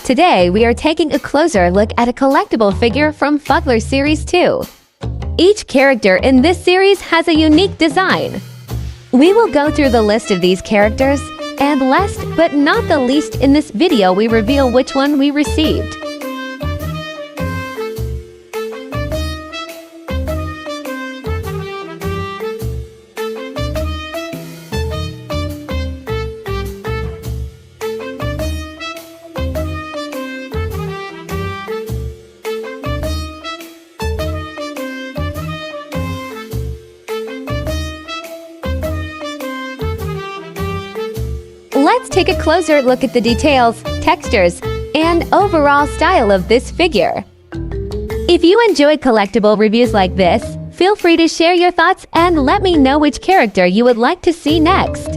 Today, we are taking a closer look at a collectible figure from Fuggler Series 2. Each character in this series has a unique design. We will go through the list of these characters, and last but not the least in this video we reveal which one we received. Let's take a closer look at the details, textures, and overall style of this figure. If you enjoy collectible reviews like this, feel free to share your thoughts and let me know which character you would like to see next.